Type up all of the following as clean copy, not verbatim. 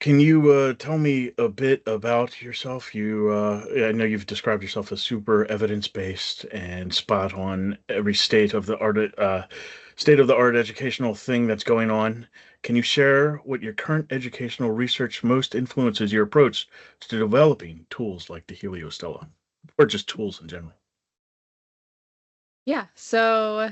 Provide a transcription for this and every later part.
Can you tell me a bit about yourself? I know you've described yourself as super evidence-based and spot on every state of the art educational thing that's going on. Can you share what your current educational research most influences your approach to developing tools like the Helio-STELLA, or just tools in general? Yeah, so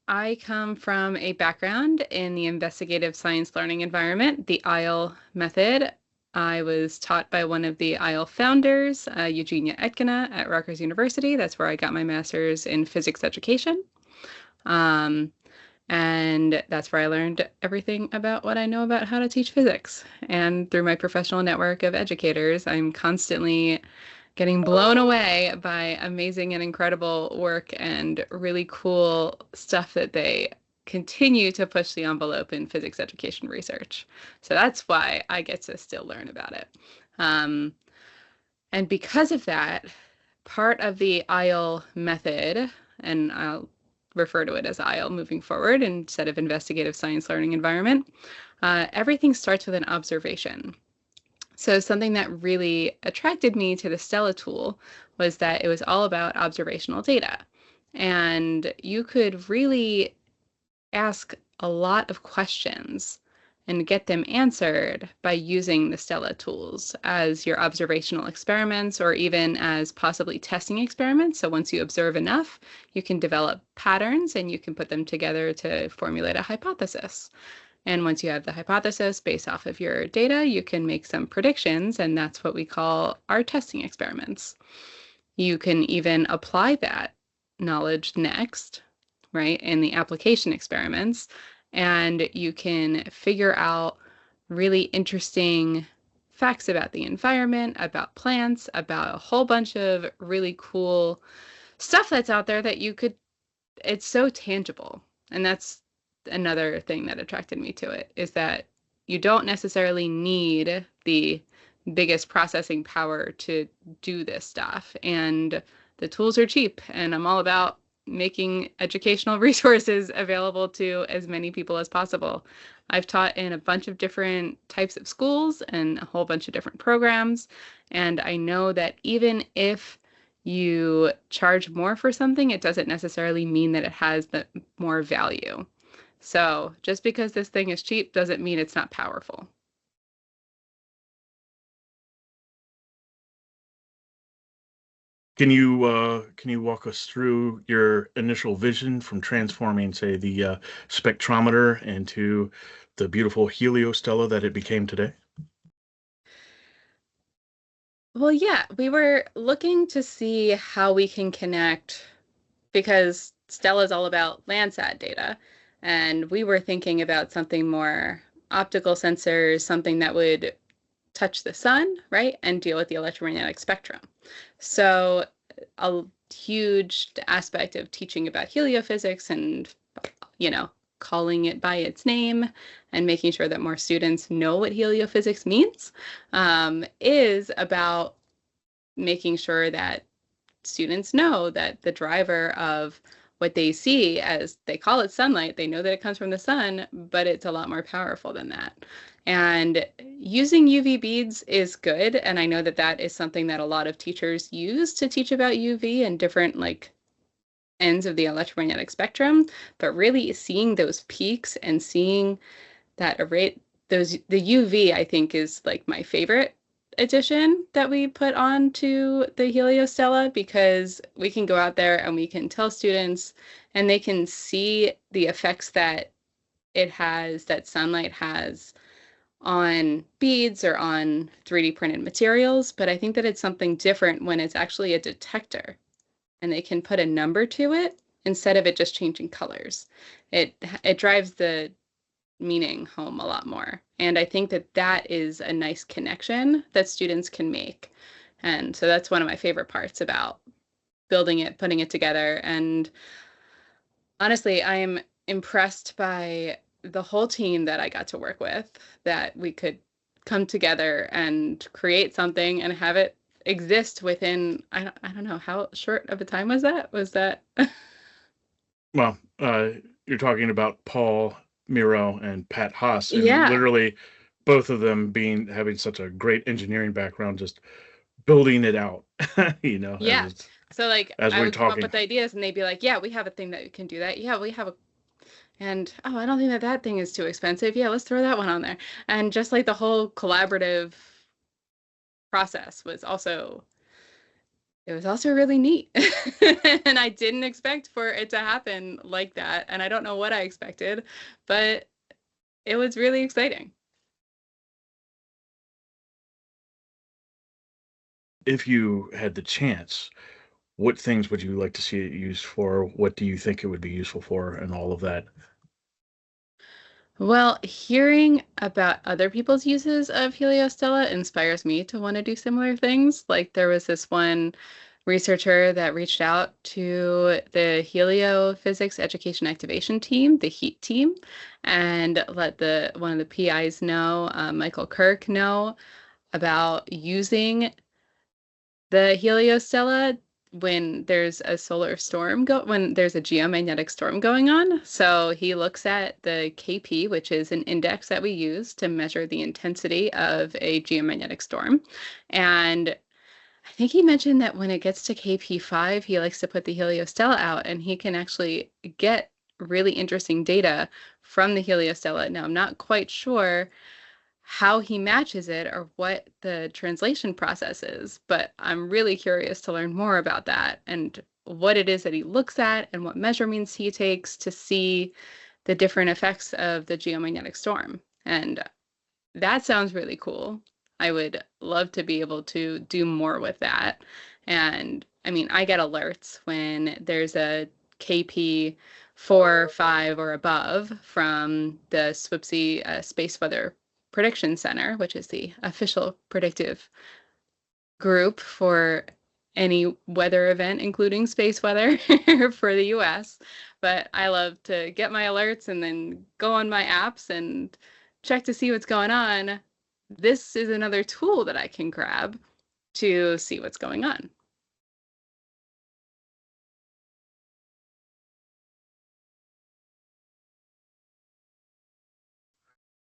I come from a background in the investigative science learning environment, the IEL method. I was taught by one of the IEL founders, Eugenia Etkina at Rutgers University. That's where I got my master's in physics education. Um, and that's where I learned everything about what I know about how to teach physics. And through my professional network of educators, I'm constantly getting blown away by amazing and incredible work and really cool stuff that they continue to push the envelope in physics education research. So that's why I get to still learn about it. Um, and because of that, part of the IEL method, and I'll refer to it as IEL moving forward instead of investigative science learning environment, everything starts with an observation. So something that really attracted me to the Stella tool was that it was all about observational data. And you could really ask a lot of questions and get them answered by using the Stella tools as your observational experiments or even as possibly testing experiments. So once you observe enough, you can develop patterns and you can put them together to formulate a hypothesis. And once you have the hypothesis based off of your data, you can make some predictions, and that's what we call our testing experiments. You can even apply that knowledge next, right, in the application experiments, and you can figure out really interesting facts about the environment, about plants, about a whole bunch of really cool stuff that's out there that you could, it's so tangible. And that's another thing that attracted me to it is that you don't necessarily need the biggest processing power to do this stuff. And the tools are cheap. And I'm all about making educational resources available to as many people as possible. I've taught in a bunch of different types of schools and a whole bunch of different programs. And I know that even if you charge more for something, it doesn't necessarily mean that it has the more value. So just because this thing is cheap doesn't mean it's not powerful. Can you walk us through your initial vision from transforming, say, the spectrometer into the beautiful Helio-STELLA that it became today? Well, yeah, we were looking to see how we can connect because Stella is all about Landsat data. And we were thinking about something more optical sensors, something that would touch the sun, right, and deal with the electromagnetic spectrum. So a huge aspect of teaching about heliophysics and, you know, calling it by its name and making sure that more students know what heliophysics means is about making sure that students know that the driver of what they see, as they call it sunlight, they know that it comes from the sun, but it's a lot more powerful than that. And using UV beads is good. And I know that that is something that a lot of teachers use to teach about UV and different like ends of the electromagnetic spectrum. But really seeing those peaks and seeing that array, those, the UV, I think is like my favorite addition that we put on to the Helio-STELLA because we can go out there and we can tell students and they can see the effects that it has, that sunlight has on beads or on 3D printed materials. But I think that it's something different when it's actually a detector and they can put a number to it instead of it just changing colors. It drives the meaning home a lot more. And I think that that is a nice connection that students can make. And so that's one of my favorite parts about building it, putting it together. And honestly, I'm impressed by the whole team that I got to work with, that we could come together and create something and have it exist within, I don't know, how short of a time was that? Was that? Well, you're talking about Paul Miro and Pat Haas, and Yeah. literally both of them being having such a great engineering background, just building it out, Yeah. So like as I we're would come up talking. with ideas and they'd be like, yeah, we have a thing that can do that. Yeah, we have a and oh, I don't think that that thing is too expensive. Yeah, let's throw that one on there. And just like the whole collaborative process was also it was also really neat. And I didn't expect for it to happen like that. And I don't know what I expected, but it was really exciting. If you had the chance, what things would you like to see it used for? What do you think it would be useful for, and all of that? Well, hearing about other people's uses of Helio-STELLA inspires me to want to do similar things. Like there was this one researcher that reached out to the Heliophysics Education Activation Team, the HEAT team, and let the one of the PIs know, Michael Kirk, know about using the Helio-STELLA when there's a geomagnetic storm going on. So he looks at the KP, which is an index that we use to measure the intensity of a geomagnetic storm. And I think he mentioned that when it gets to KP5, he likes to put the Helio-STELLA out and he can actually get really interesting data from the Helio-STELLA. Now, I'm not quite sure how he matches it or what the translation process is, but I'm really curious to learn more about that and what it is that he looks at and what measurements he takes to see the different effects of the geomagnetic storm. And that sounds really cool. I would love to be able to do more with that. And I mean, I get alerts when there's a KP 4, 5, or above from the SWPC Space Weather Prediction Center, which is the official predictive group for any weather event, including space weather for the US. But I love to get my alerts and then go on my apps and check to see what's going on. This is another tool that I can grab to see what's going on.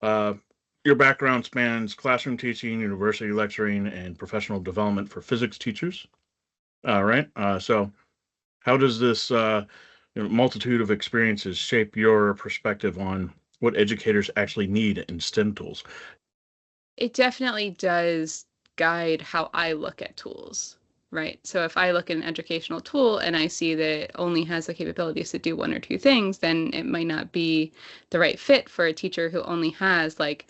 Uh, your background spans classroom teaching, university lecturing, and professional development for physics teachers. All right. So, how does this multitude of experiences shape your perspective on what educators actually need in STEM tools? It definitely does guide how I look at tools, right? So if I look at an educational tool and I see that it only has the capabilities to do one or two things, then it might not be the right fit for a teacher who only has like,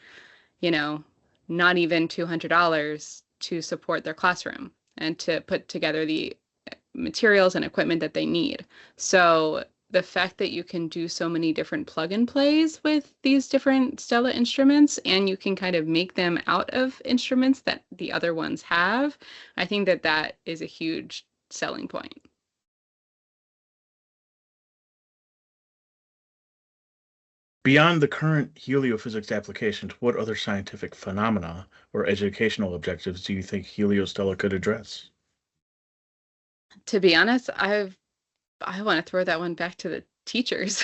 you know, not even $200 to support their classroom and to put together the materials and equipment that they need. So the fact that you can do so many different plug and plays with these different Stella instruments and you can kind of make them out of instruments that the other ones have, I think that that is a huge selling point. Beyond the current heliophysics applications, what other scientific phenomena or educational objectives do you think Helio-STELLA could address? To be honest, I want to throw that one back to the teachers.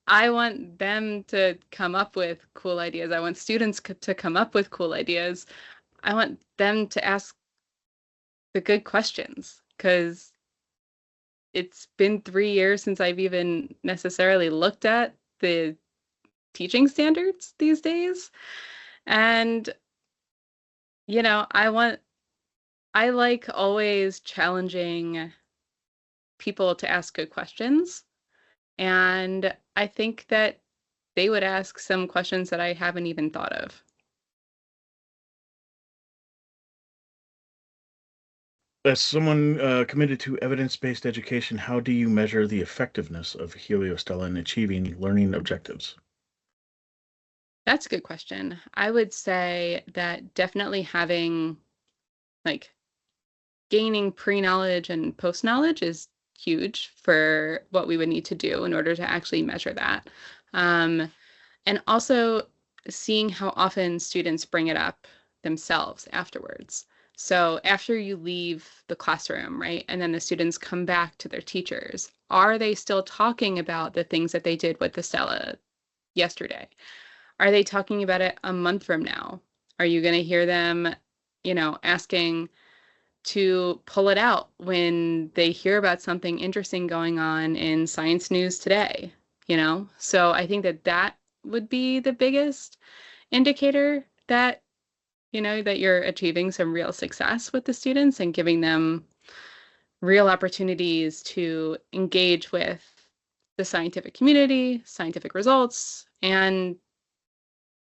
I want them to come up with cool ideas. I want students to come up with cool ideas. I want them to ask the good questions because it's been 3 years since I've even necessarily looked at the teaching standards these days. And, I like always challenging people to ask good questions. And I think that they would ask some questions that I haven't even thought of. As someone committed to evidence-based education, how do you measure the effectiveness of Helio-STELLA in achieving learning objectives? That's a good question. I would say that definitely having like gaining pre-knowledge and post-knowledge is huge for what we would need to do in order to actually measure that. Um, and also seeing how often students bring it up themselves afterwards. So after you leave the classroom, right, and then the students come back to their teachers, are they still talking about the things that they did with the Stella yesterday? Are they talking about it a month from now? Are you going to hear them, asking to pull it out when they hear about something interesting going on in science news today, So I think that that would be the biggest indicator that, that you're achieving some real success with the students and giving them real opportunities to engage with the scientific community, scientific results, and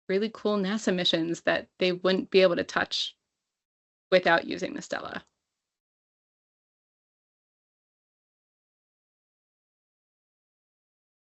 really cool NASA missions that they wouldn't be able to touch without using the Stella.